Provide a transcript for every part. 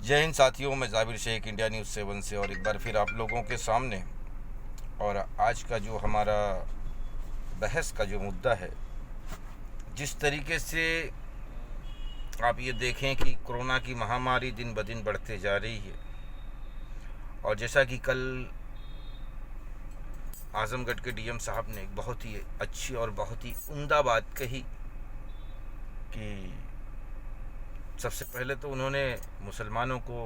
जय हिंद साथियों, मैं जाबिर शेख इंडिया न्यूज़ 7 से और एक बार फिर आप लोगों के सामने। और आज का जो हमारा बहस का जो मुद्दा है, जिस तरीके से आप ये देखें कि कोरोना की महामारी दिन ब दिन बढ़ते जा रही है, और जैसा कि कल आजमगढ़ के डीएम साहब ने एक बहुत ही अच्छी और बहुत ही उम्दा बात कही कि सबसे पहले तो उन्होंने मुसलमानों को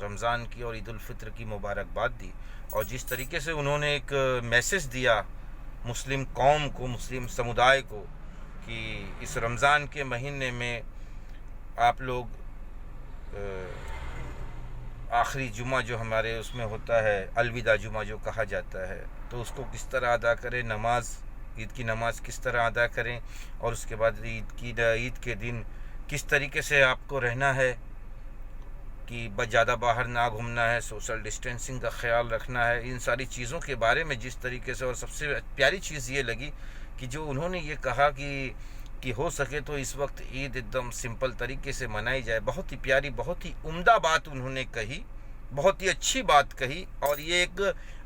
रमज़ान की और ईद उल फित्र की मुबारकबाद दी, और जिस तरीके से उन्होंने एक मैसेज दिया मुस्लिम कौम को, मुस्लिम समुदाय को, कि इस रमज़ान के महीने में आप लोग आखिरी जुमा जो हमारे उसमें होता है, अलविदा जुमा जो कहा जाता है, तो उसको किस तरह अदा करें, नमाज, ईद की नमाज किस तरह अदा करें, और उसके बाद ईद के दिन किस तरीके से आपको रहना है कि बस ज़्यादा बाहर ना घूमना है, सोशल डिस्टेंसिंग का ख्याल रखना है। इन सारी चीज़ों के बारे में जिस तरीके से, और सबसे प्यारी चीज़ ये लगी कि जो उन्होंने ये कहा कि हो सके तो इस वक्त ईद एकदम सिंपल तरीके से मनाई जाए। बहुत ही प्यारी, बहुत ही उम्दा बात उन्होंने कही, बहुत ही अच्छी बात कही। और ये एक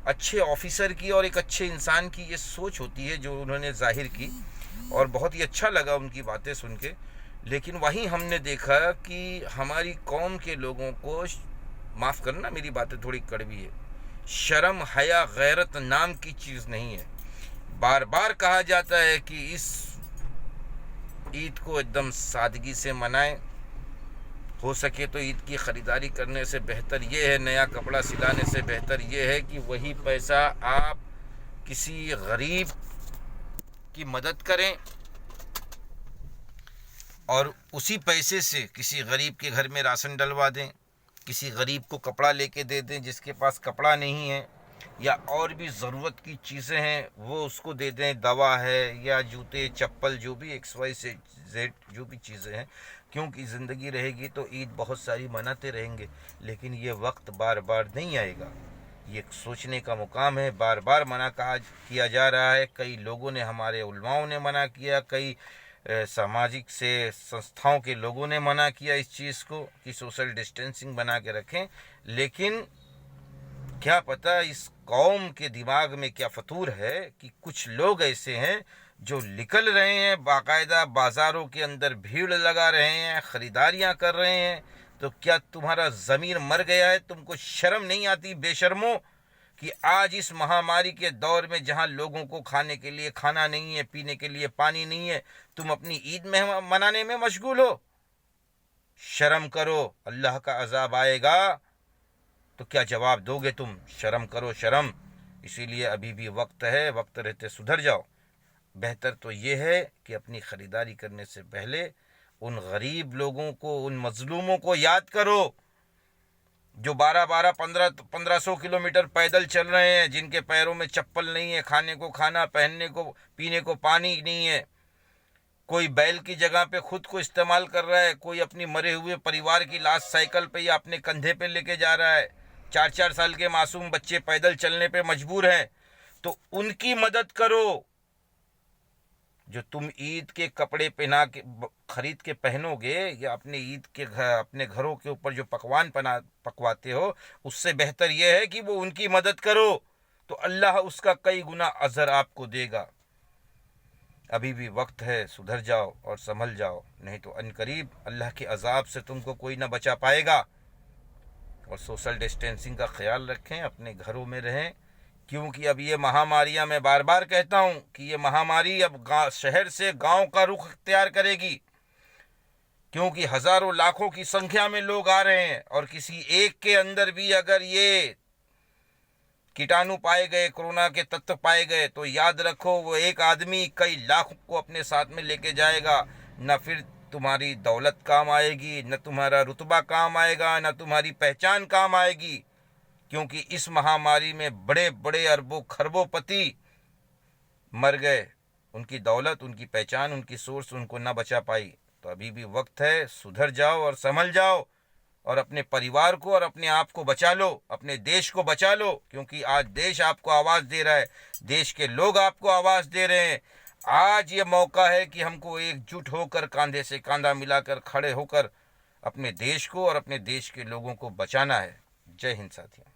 अच्छे ऑफिसर की और एक अच्छे इंसान की ये सोच होती है जो उन्होंने जाहिर की, और बहुत ही अच्छा लगा उनकी बातें सुन के। लेकिन वहीं हमने देखा कि हमारी कौम के लोगों को, माफ़ करना मेरी बातें थोड़ी कड़वी है, शर्म, हया, गैरत नाम की चीज़ नहीं है। बार बार कहा जाता है कि इस ईद को एकदम सादगी से मनाएं, हो सके तो ईद की ख़रीदारी करने से बेहतर ये है, नया कपड़ा सिलाने से बेहतर ये है कि वही पैसा आप किसी गरीब की मदद करें, और उसी पैसे से किसी गरीब के घर में राशन डलवा दें, किसी गरीब को कपड़ा लेके दे दें जिसके पास कपड़ा नहीं है, या और भी ज़रूरत की चीज़ें हैं वो उसको दे दें, दवा है या जूते चप्पल, जो भी XYZ जो भी चीज़ें हैं। क्योंकि ज़िंदगी रहेगी तो ईद बहुत सारी मनाते रहेंगे, लेकिन ये वक्त बार बार नहीं आएगा। ये सोचने का मुकाम है। बार बार मना किया जा रहा है, कई लोगों ने, हमारे उलमाओं ने मना किया, कई सामाजिक से संस्थाओं के लोगों ने मना किया इस चीज़ को कि सोशल डिस्टेंसिंग बना के रखें। लेकिन क्या पता इस कौम के दिमाग में क्या फतूर है कि कुछ लोग ऐसे हैं जो निकल रहे हैं, बाकायदा बाज़ारों के अंदर भीड़ लगा रहे हैं, ख़रीदारियां कर रहे हैं। तो क्या तुम्हारा ज़मीर मर गया है? तुमको शर्म नहीं आती बेशर्मों कि आज इस महामारी के दौर में जहां लोगों को खाने के लिए खाना नहीं है, पीने के लिए पानी नहीं है, तुम अपनी ईद में मनाने में मशगूल हो? शर्म करो, अल्लाह का अजाब आएगा तो क्या जवाब दोगे तुम? शर्म करो, शर्म। इसीलिए अभी भी वक्त है, वक्त रहते सुधर जाओ। बेहतर तो ये है कि अपनी ख़रीदारी करने से पहले उन गरीब लोगों को, उन मजलूमों को याद करो जो 12-12, 1500 किलोमीटर पैदल चल रहे हैं, जिनके पैरों में चप्पल नहीं है, खाने को खाना, पहनने को, पीने को पानी नहीं है। कोई बैल की जगह पे खुद को इस्तेमाल कर रहा है, कोई अपनी मरे हुए परिवार की लाश साइकिल पे या अपने कंधे पे लेके जा रहा है। 4-4 साल के मासूम बच्चे पैदल चलने पे मजबूर हैं। तो उनकी मदद करो। जो तुम ईद के कपड़े पहना के खरीद के पहनोगे, या अपने ईद के अपने घरों के ऊपर जो पकवान पकवाते हो, उससे बेहतर यह है कि वो उनकी मदद करो, तो अल्लाह उसका कई गुना अजर आपको देगा। अभी भी वक्त है, सुधर जाओ और संभल जाओ, नहीं तो अनकरीब अल्लाह के अजाब से तुमको कोई ना बचा पाएगा। और सोशल डिस्टेंसिंग का ख्याल रखें, अपने घरों में रहें, क्योंकि अब ये महामारियां, मैं बार बार कहता हूं कि ये महामारी अब शहर से गांव का रुख इख्तियार करेगी, क्योंकि हजारों लाखों की संख्या में लोग आ रहे हैं, और किसी एक के अंदर भी अगर ये कीटाणु पाए गए, कोरोना के तत्व पाए गए, तो याद रखो वो एक आदमी कई लाखों को अपने साथ में लेके जाएगा। न फिर तुम्हारी दौलत काम आएगी, न तुम्हारा रुतबा काम आएगा, न तुम्हारी पहचान काम आएगी, क्योंकि इस महामारी में बड़े बड़े अरबों खरबोपति मर गए, उनकी दौलत, उनकी पहचान, उनकी सोर्स उनको ना बचा पाई। तो अभी भी वक्त है, सुधर जाओ और संभल जाओ, और अपने परिवार को और अपने आप को बचा लो, अपने देश को बचा लो, क्योंकि आज देश आपको आवाज़ दे रहा है, देश के लोग आपको आवाज़ दे रहे हैं। आज ये मौका है कि हमको एकजुट होकर, कांधे से कांधा मिलाकर खड़े होकर अपने देश को और अपने देश के लोगों को बचाना है। जय हिंद साथियों।